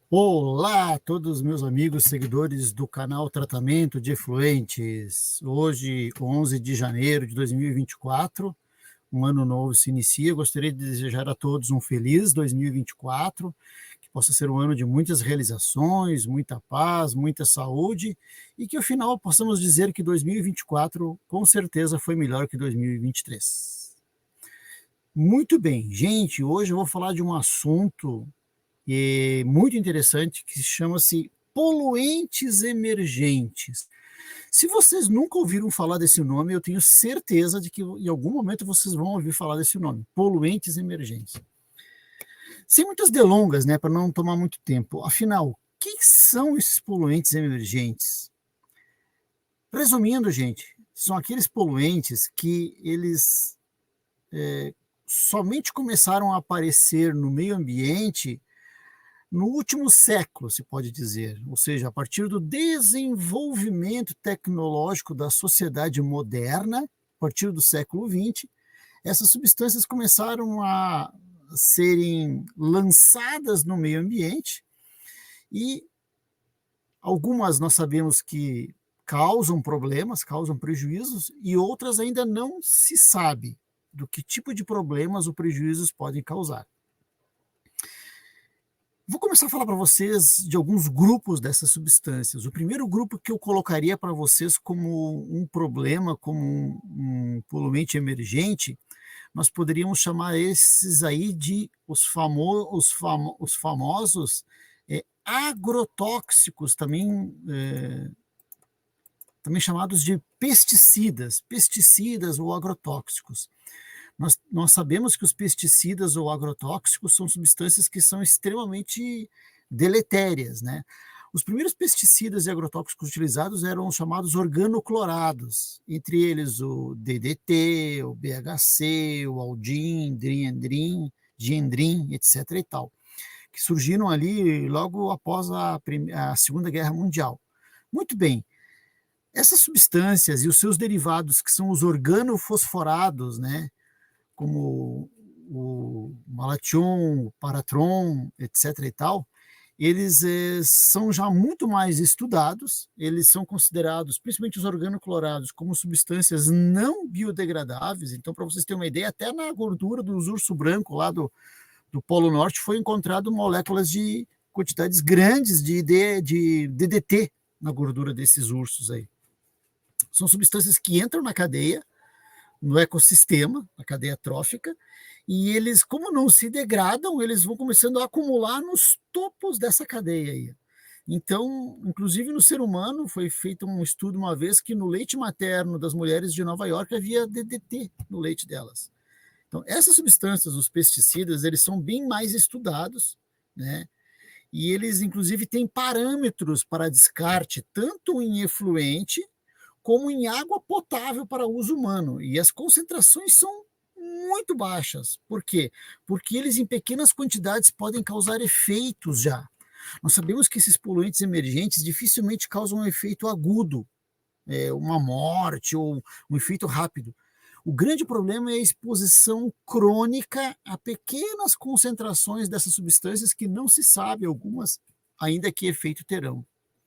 Olá a todos os meus amigos seguidores do canal Tratamento de Efluentes. Hoje, 11 de janeiro de 2024, um ano novo se inicia. Gostaria de desejar a todos um feliz 2024, que possa ser um ano de muitas realizações, muita paz, muita saúde e que, ao final, possamos dizer que 2024 com certeza foi melhor que 2023. Muito bem, gente, hoje eu vou falar de um assunto muito interessante que chama-se poluentes emergentes. Se vocês nunca ouviram falar desse nome, eu tenho certeza de que em algum momento vocês vão ouvir falar desse nome, poluentes emergentes. Sem muitas delongas, né, para não tomar muito tempo. Afinal, o que são esses poluentes emergentes? Resumindo, gente, são aqueles poluentes que eles somente começaram a aparecer no meio ambiente no último século, se pode dizer, ou seja, a partir do desenvolvimento tecnológico da sociedade moderna, a partir do século XX, essas substâncias começaram a serem lançadas no meio ambiente e algumas nós sabemos que causam problemas, causam prejuízos, e outras ainda não se sabe do que tipo de problemas ou prejuízos podem causar. Vou começar a falar para vocês de alguns grupos dessas substâncias. O primeiro grupo que eu colocaria para vocês como um problema, como um poluente emergente, nós poderíamos chamar esses aí de os famosos agrotóxicos, também chamados de pesticidas ou agrotóxicos. Nós sabemos que os pesticidas ou agrotóxicos são substâncias que são extremamente deletérias, né? Os primeiros pesticidas e agrotóxicos utilizados eram os chamados organoclorados, entre eles o DDT, o BHC, o aldin, diendrim, etc. e tal, que surgiram ali logo após a Segunda Guerra Mundial. Muito bem, essas substâncias e os seus derivados, que são os organofosforados, né, como o Malathion, o Paratron, etc. e tal, eles são já muito mais estudados, eles são considerados, principalmente os organoclorados, como substâncias não biodegradáveis. Então, para vocês terem uma ideia, até na gordura dos urso branco lá do Polo Norte foi encontrado moléculas de quantidades grandes de DDT na gordura desses ursos aí. São substâncias que entram na cadeia, no ecossistema, na cadeia trófica, e eles, como não se degradam, eles vão começando a acumular nos topos dessa cadeia aí. Então, inclusive no ser humano, foi feito um estudo uma vez que no leite materno das mulheres de Nova York havia DDT no leite delas. Então, essas substâncias, os pesticidas, eles são bem mais estudados, né? E eles, inclusive, têm parâmetros para descarte, tanto em efluente, como em água potável para uso humano. E as concentrações são muito baixas. Por quê? Porque eles, em pequenas quantidades, podem causar efeitos já. Nós sabemos que esses poluentes emergentes dificilmente causam um efeito agudo, uma morte ou um efeito rápido. O grande problema é a exposição crônica a pequenas concentrações dessas substâncias que não se sabe algumas ainda que efeito terão.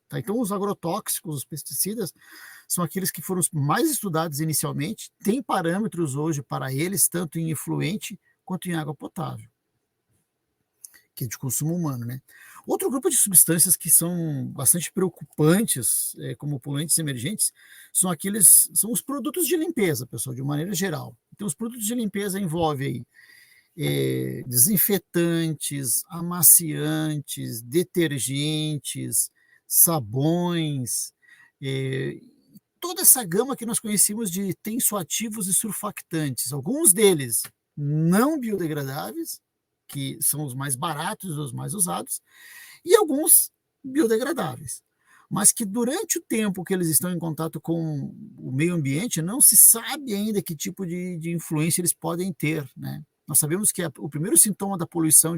Tá? Então, os agrotóxicos, os pesticidas, são aqueles que foram mais estudados inicialmente, tem parâmetros hoje para eles, tanto em efluente quanto em água potável, que é de consumo humano, né? Outro grupo de substâncias que são bastante preocupantes, como poluentes emergentes, são os produtos de limpeza, pessoal, de uma maneira geral. Então, os produtos de limpeza envolvem desinfetantes, amaciantes, detergentes, sabões, toda essa gama que nós conhecemos de tensoativos e surfactantes, alguns deles não biodegradáveis, que são os mais baratos e os mais usados, e alguns biodegradáveis, mas que durante o tempo que eles estão em contato com o meio ambiente, não se sabe ainda que tipo de influência eles podem ter, né? Nós sabemos que o primeiro sintoma da poluição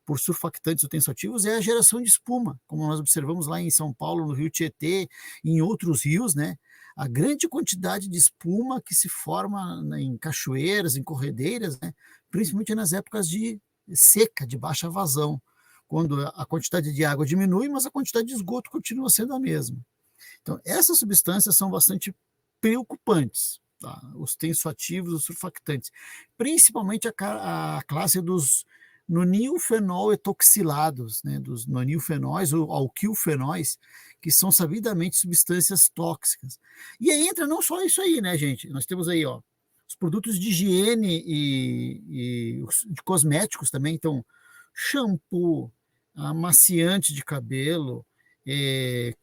por surfactantes ou tensoativos é a geração de espuma, como nós observamos lá em São Paulo, no Rio Tietê, e em outros rios, né? A grande quantidade de espuma que se forma em cachoeiras, em corredeiras, né? Principalmente nas épocas de seca, de baixa vazão, quando a quantidade de água diminui, mas a quantidade de esgoto continua sendo a mesma. Então, essas substâncias são bastante preocupantes, tá? Os tensoativos, os surfactantes, principalmente a classe dos nonilfenol etoxilados, né, dos nonilfenóis ou alquilfenóis, que são sabidamente substâncias tóxicas. E aí entra não só isso aí, né, gente? Nós temos aí, ó, os produtos de higiene e de cosméticos também, então, shampoo, amaciante de cabelo,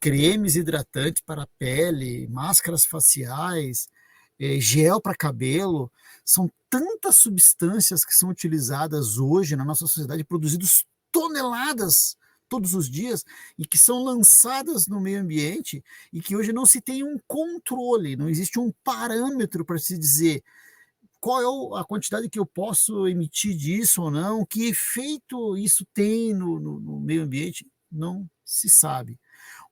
cremes hidratantes para a pele, máscaras faciais, gel para cabelo. São tantas substâncias que são utilizadas hoje na nossa sociedade, produzidas toneladas todos os dias, e que são lançadas no meio ambiente, e que hoje não se tem um controle, não existe um parâmetro para se dizer qual é a quantidade que eu posso emitir disso ou não, que efeito isso tem no meio ambiente, não se sabe.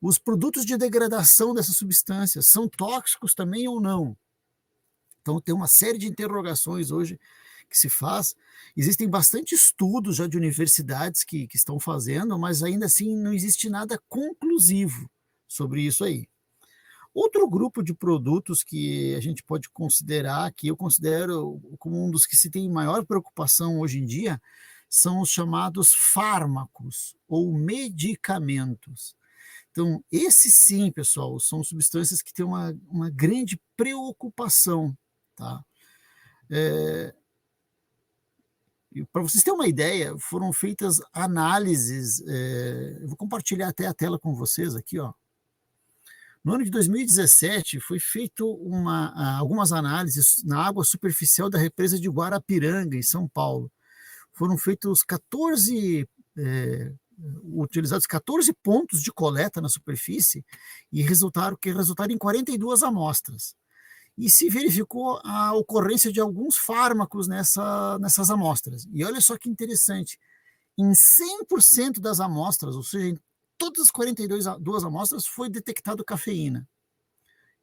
Os produtos de degradação dessas substâncias são tóxicos também ou não? Então, tem uma série de interrogações hoje que se faz. Existem bastante estudos já de universidades que estão fazendo, mas ainda assim não existe nada conclusivo sobre isso aí. Outro grupo de produtos que a gente pode considerar, que eu considero como um dos que se tem maior preocupação hoje em dia, são os chamados fármacos ou medicamentos. Então, esses sim, pessoal, são substâncias que têm uma grande preocupação, tá? Para vocês terem uma ideia, foram feitas análises, eu vou compartilhar até a tela com vocês aqui, ó. No ano de 2017, foi feito algumas análises na água superficial da represa de Guarapiranga, em São Paulo. Foram feitos utilizados 14 pontos de coleta na superfície e resultaram em 42 amostras. E se verificou a ocorrência de alguns fármacos nessas amostras. E olha só que interessante, em 100% das amostras, ou seja, em todas as 42 amostras, foi detectado cafeína.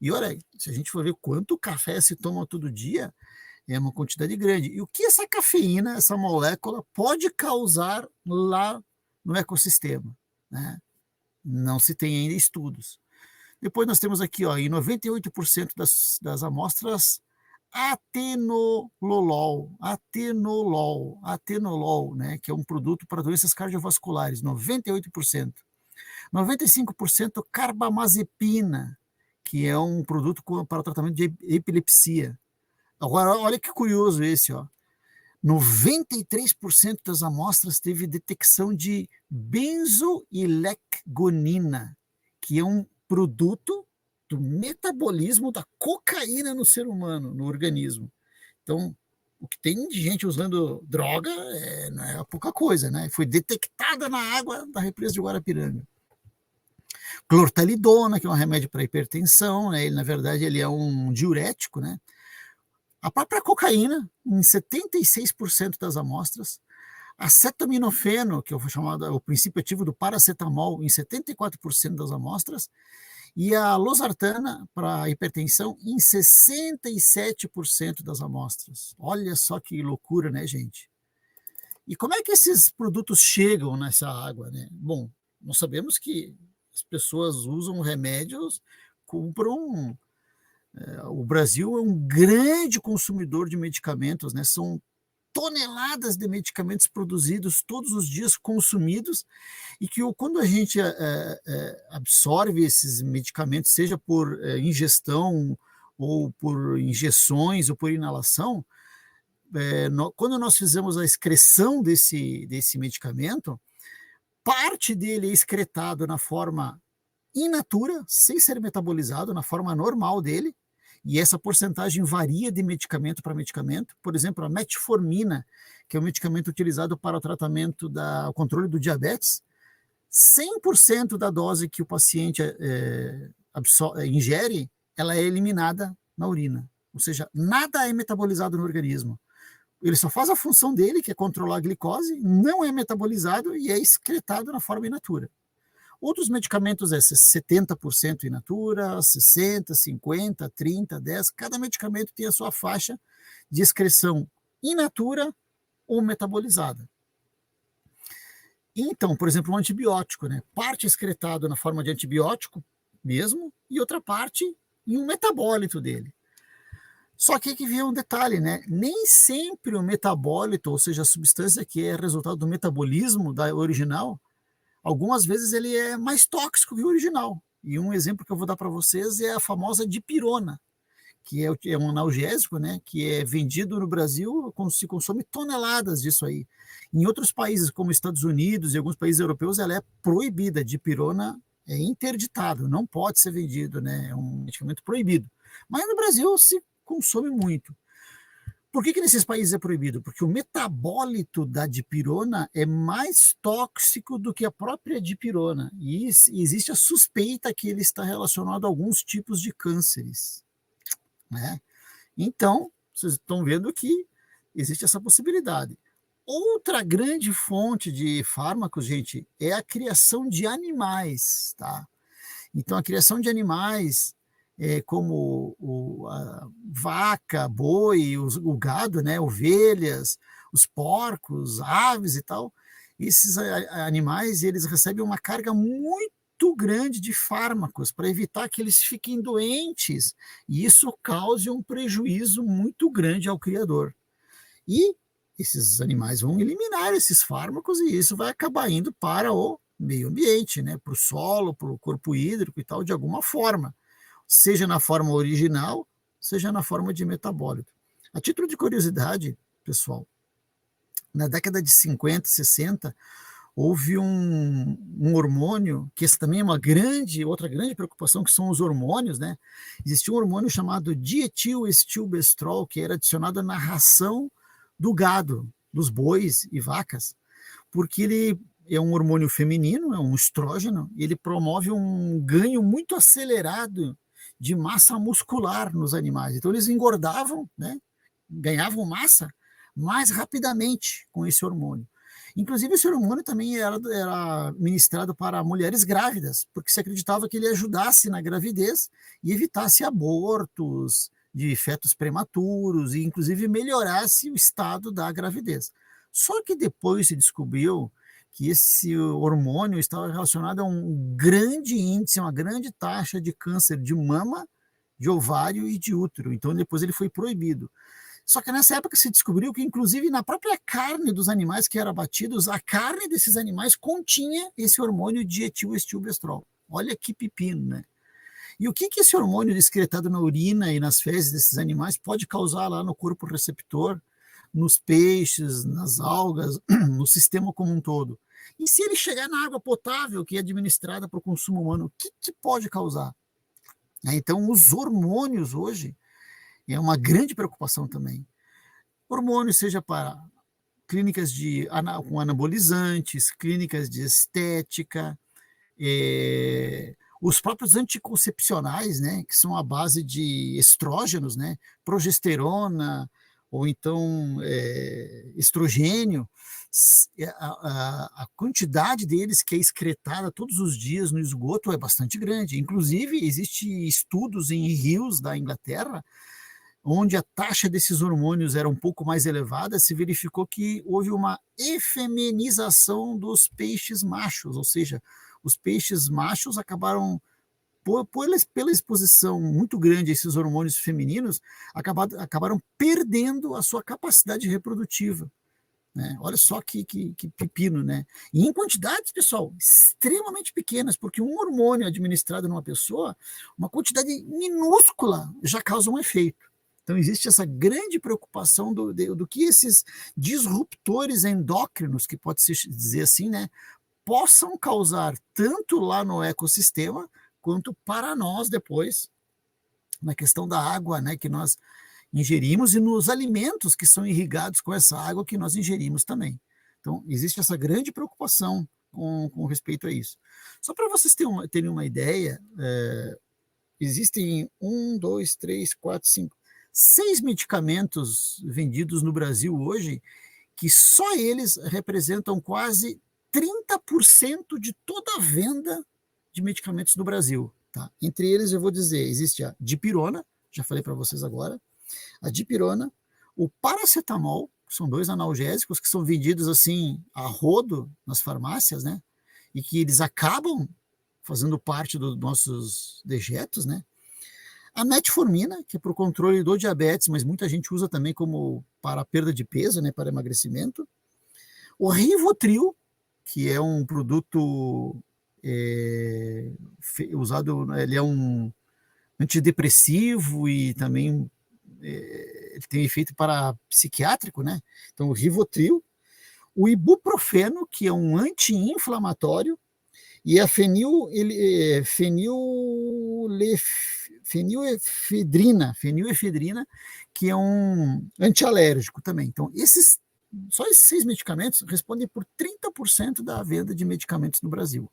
E olha, se a gente for ver quanto café se toma todo dia, é uma quantidade grande. E o que essa cafeína, essa molécula, pode causar lá no ecossistema, né? Não se tem ainda estudos. Depois nós temos aqui, ó, em 98% das amostras, atenolol, né, que é um produto para doenças cardiovasculares, 98%. 95% carbamazepina, que é um produto para o tratamento de epilepsia. Agora, olha que curioso esse, ó. 93% das amostras teve detecção de benzoilecgonina, que é um produto do metabolismo da cocaína no ser humano, no organismo. Então, o que tem de gente usando droga não é pouca coisa, né? Foi detectada na água da represa de Guarapiranga. Clortalidona, que é um remédio para hipertensão, né? Ele, na verdade, ele é um diurético, né? A própria cocaína, em 76% das amostras, acetaminofeno, que é o princípio ativo do paracetamol, em 74% das amostras, e a losartana, para hipertensão, em 67% das amostras. Olha só que loucura, né, gente? E como é que esses produtos chegam nessa água, né? Bom, nós sabemos que as pessoas usam remédios, compram. O Brasil é um grande consumidor de medicamentos, né? São toneladas de medicamentos produzidos todos os dias, consumidos, e que quando a gente absorve esses medicamentos, seja por ingestão, ou por injeções, ou por inalação, quando nós fizemos a excreção desse medicamento, parte dele é excretado na forma in natura, sem ser metabolizado, na forma normal dele, e essa porcentagem varia de medicamento para medicamento. Por exemplo, a metformina, que é um medicamento utilizado para o tratamento o controle do diabetes, 100% da dose que o paciente ingere, ela é eliminada na urina. Ou seja, nada é metabolizado no organismo. Ele só faz a função dele, que é controlar a glicose, não é metabolizado e é excretado na forma in natura. Outros medicamentos 70% in natura, 60%, 50%, 30%, 10%. Cada medicamento tem a sua faixa de excreção in natura ou metabolizada. Então, por exemplo, um antibiótico, né? Parte excretado na forma de antibiótico mesmo, e outra parte em um metabólito dele. Só que aqui vem um detalhe, né? Nem sempre o metabólito, ou seja, a substância que é resultado do metabolismo da original, algumas vezes ele é mais tóxico que o original. E um exemplo que eu vou dar para vocês é a famosa dipirona, que é um analgésico, né, que é vendido no Brasil, se consome toneladas disso aí. Em outros países, como Estados Unidos e alguns países europeus, ela é proibida. A dipirona é interditado, não pode ser vendido, né, é um medicamento proibido. Mas no Brasil se consome muito. Por que nesses países é proibido? Porque o metabólito da dipirona é mais tóxico do que a própria dipirona. E existe a suspeita que ele está relacionado a alguns tipos de cânceres, né? Então, vocês estão vendo que existe essa possibilidade. Outra grande fonte de fármacos, gente, é a criação de animais, tá? Então, a criação de animais, como a vaca, boi, o gado, né, ovelhas, os porcos, aves e tal, esses animais eles recebem uma carga muito grande de fármacos para evitar que eles fiquem doentes e isso cause um prejuízo muito grande ao criador. E esses animais vão eliminar esses fármacos e isso vai acabar indo para o meio ambiente, né, para o solo, para o corpo hídrico e tal, de alguma forma, seja na forma original, seja na forma de metabólito. A título de curiosidade, pessoal, na década de 50, 60, houve um hormônio, que essa também é outra grande preocupação, que são os hormônios, né? Existia um hormônio chamado dietilestilbestrol, que era adicionado na ração do gado, dos bois e vacas, porque ele é um hormônio feminino, é um estrógeno, e ele promove um ganho muito acelerado de massa muscular nos animais. Então eles engordavam, né? Ganhavam massa mais rapidamente com esse hormônio. Inclusive, esse hormônio também era ministrado para mulheres grávidas, porque se acreditava que ele ajudasse na gravidez e evitasse abortos de fetos prematuros e, inclusive, melhorasse o estado da gravidez. Só que depois se descobriu que esse hormônio estava relacionado a um grande índice, uma grande taxa de câncer de mama, de ovário e de útero. Então, depois ele foi proibido. Só que nessa época se descobriu que, inclusive, na própria carne dos animais que eram abatidos, a carne desses animais continha esse hormônio dietilestilbestrol. Olha que pepino, né? E o que esse hormônio excretado na urina e nas fezes desses animais pode causar lá no corpo receptor, nos peixes, nas algas, no sistema como um todo? E se ele chegar na água potável que é administrada para o consumo humano, o que pode causar? Então, os hormônios hoje é uma grande preocupação também. Hormônios, seja para clínicas com anabolizantes, clínicas de estética, os próprios anticoncepcionais, né, que são à base de estrógenos, né, progesterona, ou então estrogênio, a quantidade deles que é excretada todos os dias no esgoto é bastante grande. Inclusive, existem estudos em rios da Inglaterra onde a taxa desses hormônios era um pouco mais elevada, se verificou que houve uma efeminização dos peixes machos, ou seja, os peixes machos acabaram, pela exposição muito grande a esses hormônios femininos, acabaram perdendo a sua capacidade reprodutiva. Né? Olha só que pepino, né? E em quantidades, pessoal, extremamente pequenas, porque um hormônio administrado numa pessoa, uma quantidade minúscula já causa um efeito. Então, existe essa grande preocupação do que esses disruptores endócrinos, que pode se dizer assim, né, possam causar tanto lá no ecossistema, quanto para nós depois, na questão da água, né, que nós ingerimos e nos alimentos que são irrigados com essa água que nós ingerimos também. Então, existe essa grande preocupação com respeito a isso. Só para vocês terem uma ideia, existem 6 medicamentos vendidos no Brasil hoje, que só eles representam quase 30% de toda a venda de medicamentos no Brasil. Tá? Entre eles, eu vou dizer, existe a dipirona, já falei para vocês agora, a dipirona, o paracetamol, agrotóxicos, são 2 analgésicos que são vendidos assim a rodo nas farmácias, né? E que eles acabam fazendo parte dos nossos dejetos, né? A metformina, que é para o controle do diabetes, mas muita gente usa também como para perda de peso, né, para emagrecimento. O Rivotril, que é um produto usado, ele é um antidepressivo e também ele tem efeito para psiquiátrico, né? Então, o Rivotril. O ibuprofeno, que é um anti-inflamatório, e a fenilefedrina, que é um antialérgico também. Então, só esses 6 medicamentos respondem por 30% da venda de medicamentos no Brasil.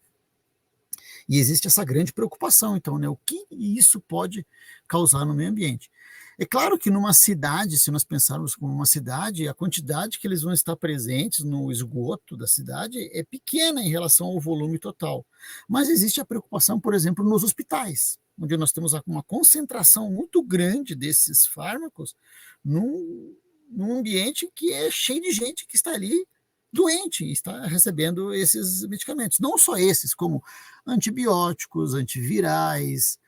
E existe essa grande preocupação, então, né, o que isso pode causar no meio ambiente. É claro que numa cidade, se nós pensarmos como uma cidade, a quantidade que eles vão estar presentes no esgoto da cidade é pequena em relação ao volume total. Mas existe a preocupação, por exemplo, nos hospitais, onde nós temos uma concentração muito grande desses fármacos num ambiente que é cheio de gente que está ali doente e está recebendo esses medicamentos. Não só esses, como antibióticos, antivirais,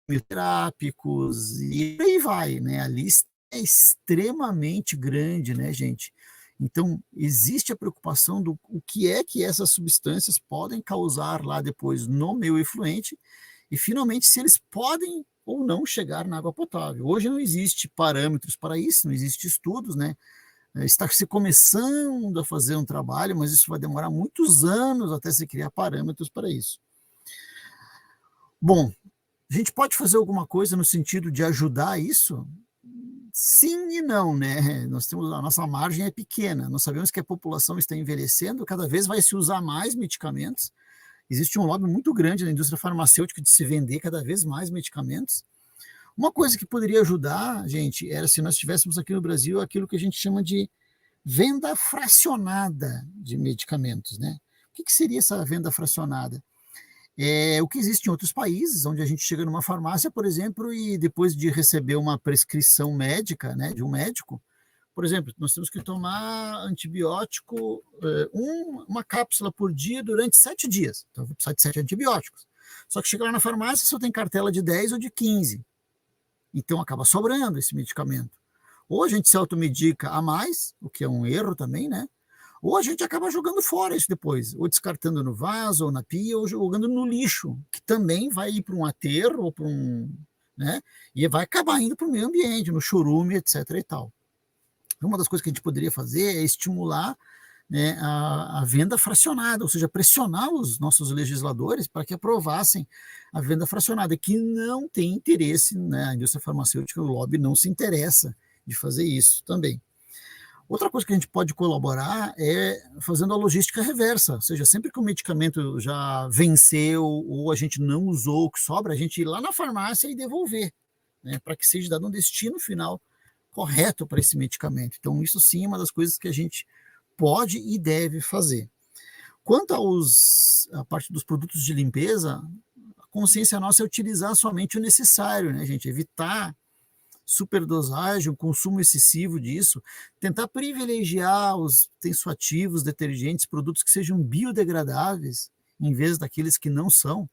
quimioterápicos, e aí vai, né? A lista é extremamente grande, né, gente? Então, existe a preocupação do o que é que essas substâncias podem causar lá depois no meio efluente e, finalmente, se eles podem ou não chegar na água potável. Hoje não existe parâmetros para isso, não existe estudos, né? Está se começando a fazer um trabalho, mas isso vai demorar muitos anos até se criar parâmetros para isso. Bom, a gente pode fazer alguma coisa no sentido de ajudar isso? Sim e não, né? A nossa margem é pequena. Nós sabemos que a população está envelhecendo, cada vez vai se usar mais medicamentos. Existe um lobby muito grande na indústria farmacêutica de se vender cada vez mais medicamentos. Uma coisa que poderia ajudar, gente, era se nós tivéssemos aqui no Brasil aquilo que a gente chama de venda fracionada de medicamentos, né? O que seria essa venda fracionada? É o que existe em outros países, onde a gente chega numa farmácia, por exemplo, e depois de receber uma prescrição médica, né, de um médico, por exemplo, nós temos que tomar antibiótico, uma cápsula por dia durante 7 dias. Então, eu vou precisar de 7 antibióticos. Só que chega lá na farmácia, só tem cartela de 10 ou de 15. Então, acaba sobrando esse medicamento. Ou a gente se automedica a mais, o que é um erro também, né? Ou a gente acaba jogando fora isso depois, ou descartando no vaso, ou na pia, ou jogando no lixo, que também vai ir para um aterro, ou para né? E vai acabar indo para o meio ambiente, no chorume, etc. e tal. Uma das coisas que a gente poderia fazer é estimular, né, a venda fracionada, ou seja, pressionar os nossos legisladores para que aprovassem a venda fracionada, que não tem interesse, né, a indústria farmacêutica, o lobby não se interessa de fazer isso também. Outra coisa que a gente pode colaborar é fazendo a logística reversa, ou seja, sempre que o medicamento já venceu ou a gente não usou o que sobra, a gente ir lá na farmácia e devolver, né, para que seja dado um destino final correto para esse medicamento. Então, isso sim é uma das coisas que a gente pode e deve fazer. Quanto a parte dos produtos de limpeza, a consciência nossa é utilizar somente o necessário, né, gente? Evitar superdosagem, o consumo excessivo disso, tentar privilegiar os tensoativos, detergentes, produtos que sejam biodegradáveis, em vez daqueles que não são,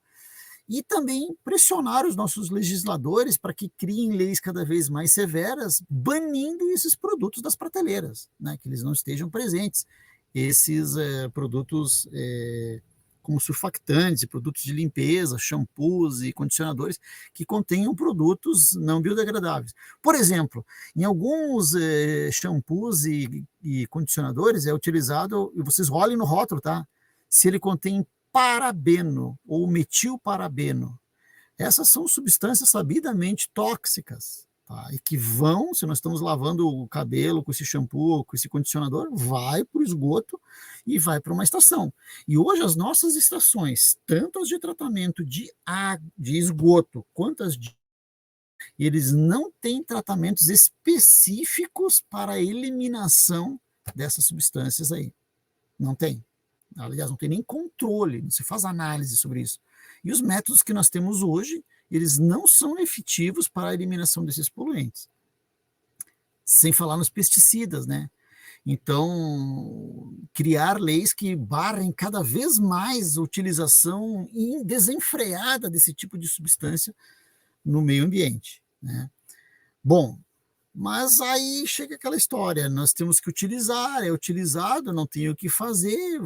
e também pressionar os nossos legisladores para que criem leis cada vez mais severas, banindo esses produtos das prateleiras, né, que eles não estejam presentes, esses produtos como surfactantes, produtos de limpeza, shampoos e condicionadores que contenham produtos não biodegradáveis. Por exemplo, em alguns shampoos e condicionadores é utilizado, e vocês olhem no rótulo, tá? Se ele contém parabeno ou metilparabeno. Essas são substâncias sabidamente tóxicas, tá? E que vão, se nós estamos lavando o cabelo com esse shampoo, com esse condicionador, vai para o esgoto e vai para uma estação. E hoje as nossas estações, tanto as de tratamento de esgoto, quanto as de... eles não têm tratamentos específicos para a eliminação dessas substâncias aí. Não tem. Aliás, não tem nem controle, não se faz análise sobre isso. E os métodos que nós temos hoje, eles não são efetivos para a eliminação desses poluentes. Sem falar nos pesticidas, né? Então, criar leis que barrem cada vez mais a utilização desenfreada desse tipo de substância no meio ambiente, né? Bom, mas aí chega aquela história, nós temos que utilizar, é utilizado, não tem o que fazer,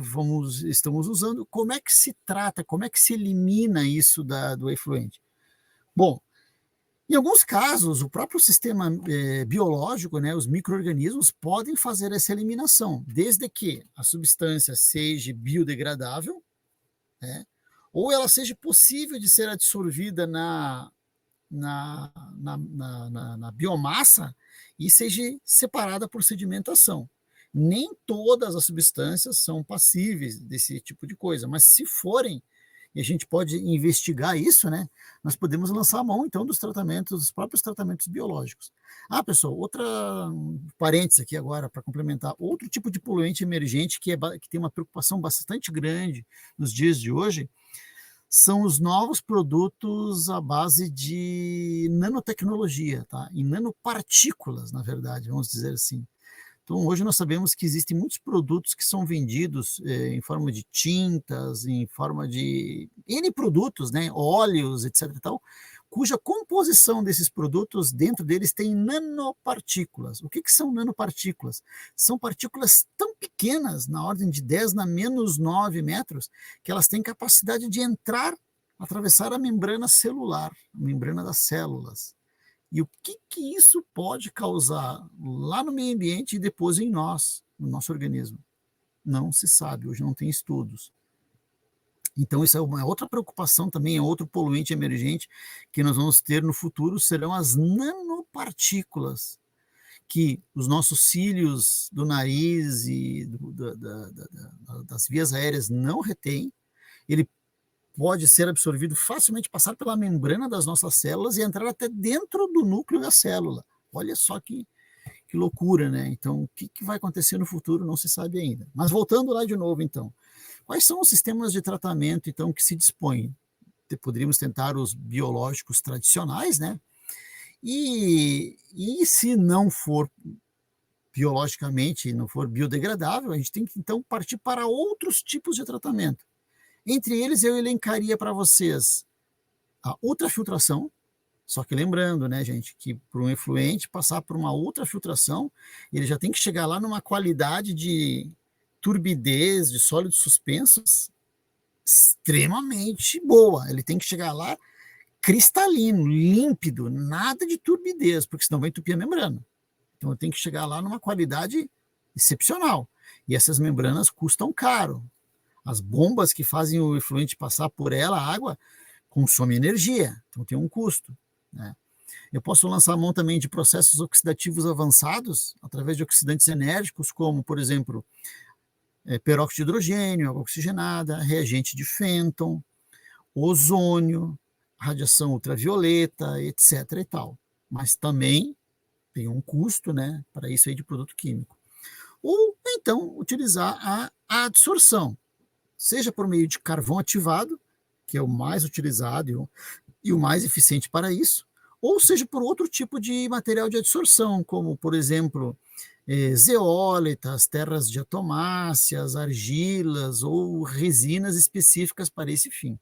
estamos usando. Como é que se trata, como é que se elimina isso do efluente? Bom, em alguns casos, o próprio sistema biológico, né, os micro-organismos, podem fazer essa eliminação, desde que a substância seja biodegradável, né, ou ela seja possível de ser absorvida na biomassa e seja separada por sedimentação. Nem todas as substâncias são passíveis desse tipo de coisa, mas se forem, e a gente pode investigar isso, né? Nós podemos lançar a mão, então, dos próprios tratamentos biológicos. Ah, pessoal, outra parênteses aqui agora, para complementar, outro tipo de poluente emergente que tem uma preocupação bastante grande nos dias de hoje, são os novos produtos à base de nanotecnologia, tá? Em nanopartículas, na verdade, vamos dizer assim. Então, hoje nós sabemos que existem muitos produtos que são vendidos em forma de tintas, em forma de N produtos, né? Óleos, etc. e tal, cuja composição desses produtos, dentro deles, tem nanopartículas. O que são nanopartículas? São partículas tão pequenas, na ordem de 10 na menos 9 metros, que elas têm capacidade de atravessar a membrana celular, a membrana das células. E o que isso pode causar lá no meio ambiente e depois em nós, no nosso organismo? Não se sabe, hoje não tem estudos. Então, isso é uma outra preocupação também, é outro poluente emergente que nós vamos ter no futuro, serão as nanopartículas que os nossos cílios do nariz e das vias aéreas não retêm. Ele pode ser absorvido facilmente, passar pela membrana das nossas células e entrar até dentro do núcleo da célula. Olha só que loucura, né? Então, o que vai acontecer no futuro não se sabe ainda. Mas voltando lá de novo, então. Quais são os sistemas de tratamento, então, que se dispõem? Poderíamos tentar os biológicos tradicionais, né? E se não for biologicamente, não for biodegradável, a gente tem que, então, partir para outros tipos de tratamento. Entre eles, eu elencaria para vocês a ultrafiltração, só que lembrando, né, gente, que para um efluente passar por uma ultrafiltração, ele já tem que chegar lá numa qualidade de turbidez, de sólidos suspensos, extremamente boa. Ele tem que chegar lá cristalino, límpido, nada de turbidez, porque senão vai entupir a membrana. Então, tem que chegar lá numa qualidade excepcional. E essas membranas custam caro. As bombas que fazem o efluente passar por ela, a água, consome energia, então tem um custo, né? Eu posso lançar a mão também de processos oxidativos avançados, através de oxidantes enérgicos, como, por exemplo, peróxido de hidrogênio, água oxigenada, reagente de Fenton, ozônio, radiação ultravioleta, etc. e tal. Mas também tem um custo, né, para isso aí de produto químico. Ou, então, utilizar a adsorção, seja por meio de carvão ativado, que é o mais utilizado e o mais eficiente para isso, ou seja por outro tipo de material de adsorção, como, por exemplo, zeólitas, terras diatomáceas, argilas ou resinas específicas para esse fim.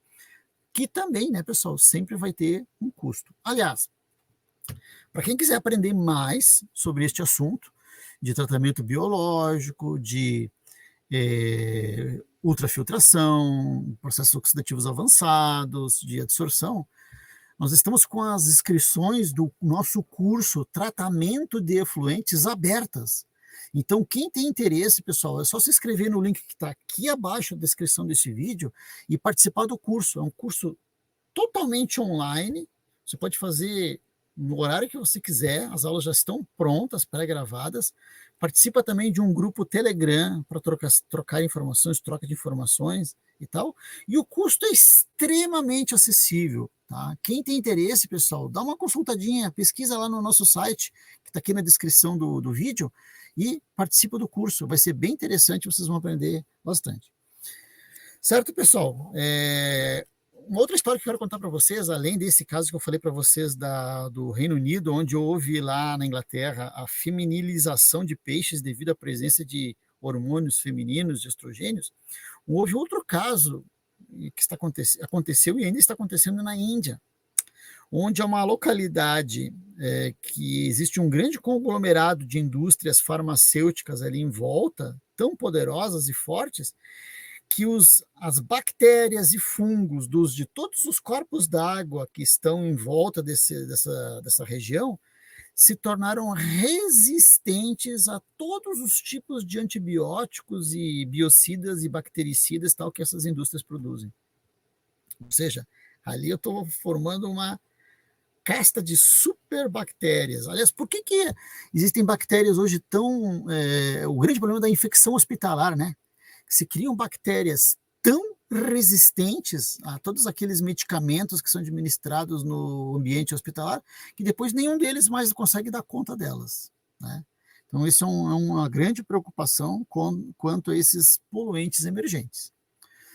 Que também, né, pessoal, sempre vai ter um custo. Aliás, para quem quiser aprender mais sobre este assunto, de tratamento biológico, de ultrafiltração, processos oxidativos avançados, de adsorção, nós estamos com as inscrições do nosso curso Tratamento de Efluentes abertas. Então, quem tem interesse, pessoal, é só se inscrever no link que está aqui abaixo na descrição desse vídeo e participar do curso. É um curso totalmente online, você pode fazer no horário que você quiser, as aulas já estão prontas, pré-gravadas. Participa também de um grupo Telegram para trocar informações, troca de informações e tal. E o custo é extremamente acessível, tá? Quem tem interesse, pessoal, dá uma consultadinha, pesquisa lá no nosso site, que está aqui na descrição do vídeo, e participa do curso. Vai ser bem interessante, vocês vão aprender bastante. Certo, pessoal? uma outra história que eu quero contar para vocês, além desse caso que eu falei para vocês do Reino Unido, onde houve lá na Inglaterra a feminilização de peixes devido à presença de hormônios femininos, de estrogênios, houve outro caso que aconteceu e ainda está acontecendo na Índia, onde é uma localidade que existe um grande conglomerado de indústrias farmacêuticas ali em volta, tão poderosas e fortes, que as bactérias e fungos de todos os corpos d'água que estão em volta dessa região se tornaram resistentes a todos os tipos de antibióticos e biocidas e bactericidas tal que essas indústrias produzem. Ou seja, ali eu estou formando uma casta de superbactérias. Aliás, por que existem bactérias hoje tão... o grande problema da infecção hospitalar, né? Se criam bactérias tão resistentes a todos aqueles medicamentos que são administrados no ambiente hospitalar, que depois nenhum deles mais consegue dar conta delas, né? Então, isso é uma grande preocupação quanto a esses poluentes emergentes.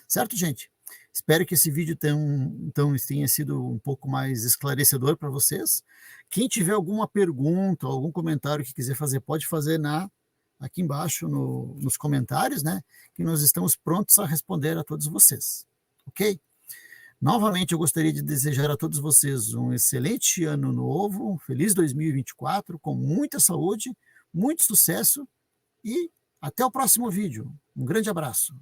Certo, gente? Espero que esse vídeo tenha sido um pouco mais esclarecedor para vocês. Quem tiver alguma pergunta, algum comentário que quiser fazer, pode fazer aqui embaixo nos comentários, né? Que nós estamos prontos a responder a todos vocês, ok? Novamente, eu gostaria de desejar a todos vocês um excelente ano novo, um feliz 2024, com muita saúde, muito sucesso e até o próximo vídeo. Um grande abraço.